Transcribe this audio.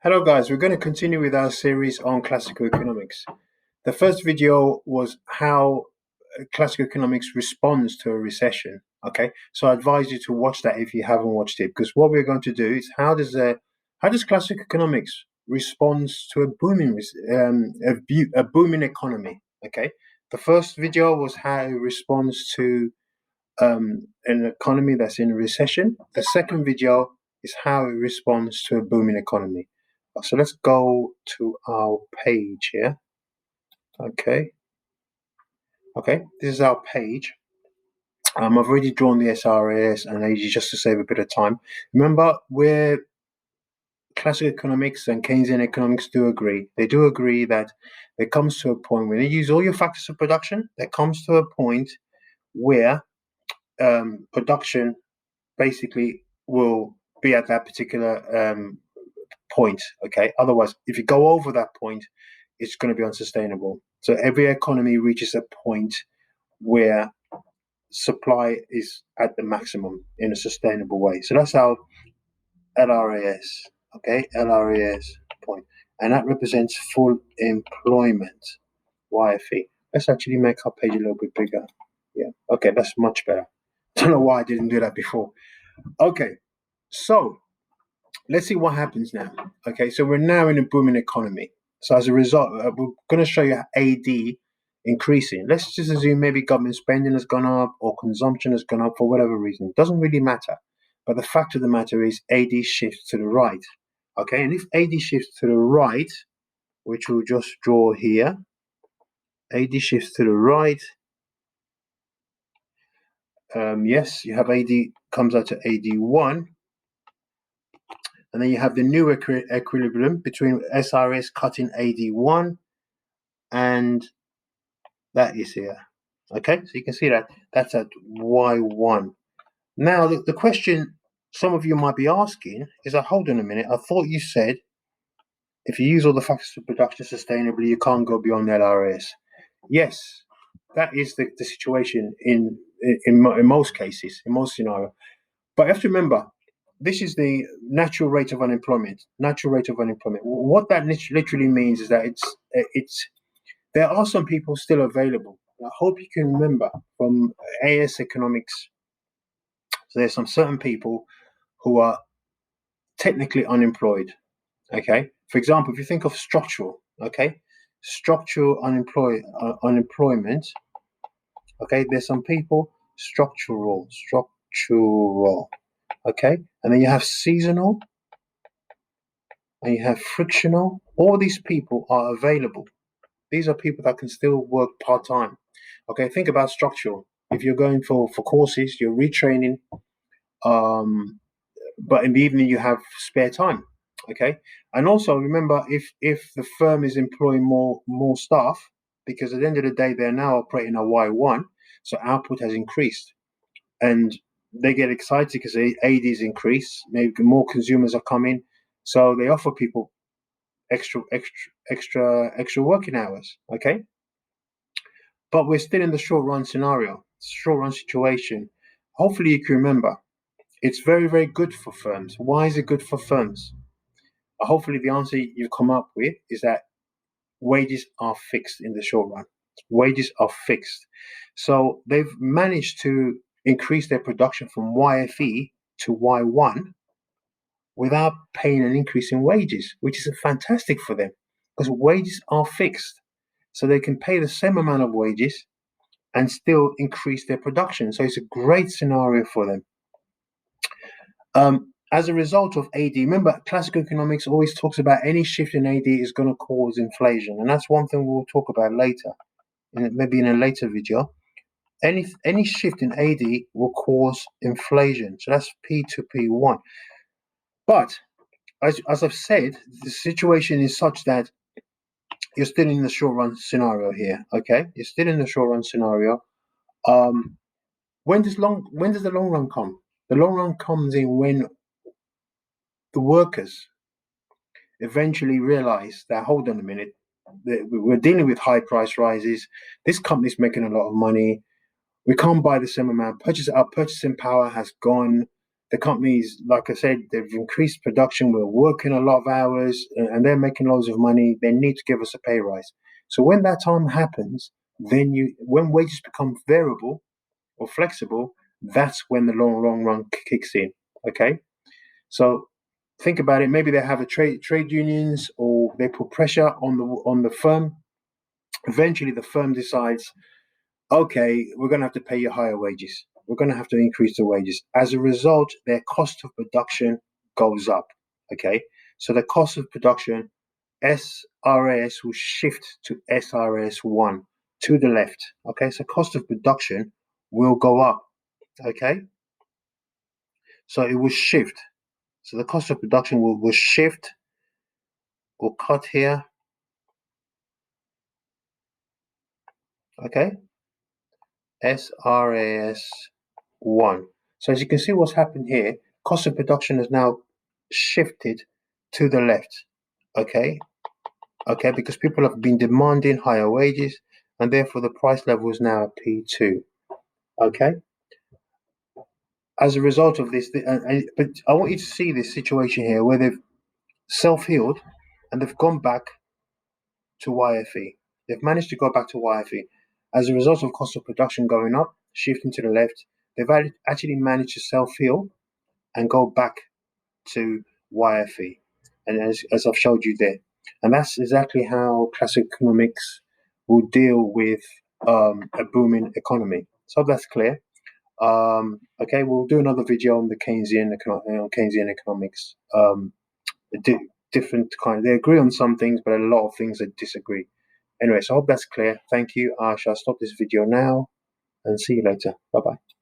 Hello guys, we're going to continue with our series on classical economics. The first video was how classical economics responds to a recession. Okay, so I advise you to watch that if you haven't watched it, because what we're going to do is how does classical economics responds to a booming economy. Okay, the first video was how it responds to an economy that's in a recession. The second video is how it responds to a booming economy. So let's go to our page here. Okay, this is our page. I've already drawn the SRAS and AG just to save a bit of time. Remember, where classical economics and Keynesian economics do agree. They do agree that there comes to a point when you use all your factors of production, there comes to a point where production basically will be at that particular point. Okay, otherwise, if you go over that point, it's going to be unsustainable. So every economy reaches a point where supply is at the maximum in a sustainable way. So that's our LRAS. Okay, LRAS point, and that represents full employment. YFE. Let's actually make our page a little bit bigger. Yeah. Okay, that's much better. Don't know why I didn't do that before. Okay, so let's see what happens now. Okay, so we're now in a booming economy. So as a result, we're going to show you AD increasing. Let's just assume maybe government spending has gone up or consumption has gone up for whatever reason. It doesn't really matter. But the fact of the matter is AD shifts to the right. Okay, and if AD shifts to the right, which we'll just draw here, AD shifts to the right. Yes, you have AD comes out to AD1. And then you have the new equilibrium between SRS cutting AD1 and that is here. Okay, so you can see that that's at Y1. Now, the question some of you might be asking is, hold on a minute, I thought you said if you use all the factors of production sustainably, you can't go beyond LRS. Yes, that is the situation in most cases, in most scenarios. But you have to remember, this is the natural rate of unemployment. Natural rate of unemployment. What that literally means is that it's there are some people still available. I hope you can remember from AS economics. So there's some certain people who are technically unemployed. Okay, for example, if you think of structural, structural unemployment. Okay, there's some people structural. Okay, and then you have seasonal and you have frictional. All these people are available. These are people that can still work part-time. Okay, think about structural. If you're going for courses, you're retraining, but in the evening you have spare time. Okay, and also remember, if the firm is employing more staff, because at the end of the day they're now operating a Y1, so output has increased, and they get excited because the ADs increase, maybe more consumers are coming, so they offer people extra working hours. Okay, but we're still in the short run scenario, short run situation. Hopefully you can remember, it's very, very good for firms. Why is it good for firms? Hopefully the answer you've come up with is that wages are fixed in the short run. Wages are fixed. So they've managed to increase their production from YFE to Y1 without paying an increase in wages, which is fantastic for them because wages are fixed. So they can pay the same amount of wages and still increase their production. So it's a great scenario for them. As a result of AD, remember, classical economics always talks about any shift in AD is going to cause inflation. And that's one thing we'll talk about later, maybe in a later video. Any shift in AD will cause inflation. So that's P to P1. But as I've said, the situation is such that you're still in the short run scenario here. Okay, you're still in the short run scenario. When does the long run come? The long run comes in when the workers eventually realize that, hold on a minute, we're dealing with high price rises. This company's making a lot of money. We can't buy the same amount. Our purchasing power has gone. the companies, like I said, they've increased production. We're working a lot of hours, and they're making loads of money. They need to give us a pay rise. So when that time happens, when wages become variable or flexible, that's when the long run kicks in. Okay, so think about it. Maybe they have a trade unions, or they put pressure on the firm. Eventually, the firm decides, okay, we're going to have to pay you higher wages. We're going to have to increase the wages. As a result, their cost of production goes up. Okay, so the cost of production, SRAS will shift to SRAS1 to the left. Okay, so cost of production will go up. Okay, so it will shift. So the cost of production will shift or cut here. Okay, SRAS1. So as you can see what's happened here, cost of production has now shifted to the left. Okay, because people have been demanding higher wages, and therefore the price level is now at P2. Okay, as a result of this, but I want you to see this situation here where they've self-healed and they've gone back to YFE. They've managed to go back to YFE. As a result of cost of production going up, shifting to the left, they've actually managed to self-heal and go back to YFE. And as I've showed you there. And that's exactly how classical economics will deal with a booming economy. So that's clear. Okay, we'll do another video on the Keynesian economics. Different kind. They agree on some things, but a lot of things they disagree. Anyway, so I hope that's clear. Thank you. I shall stop this video now and see you later. Bye bye.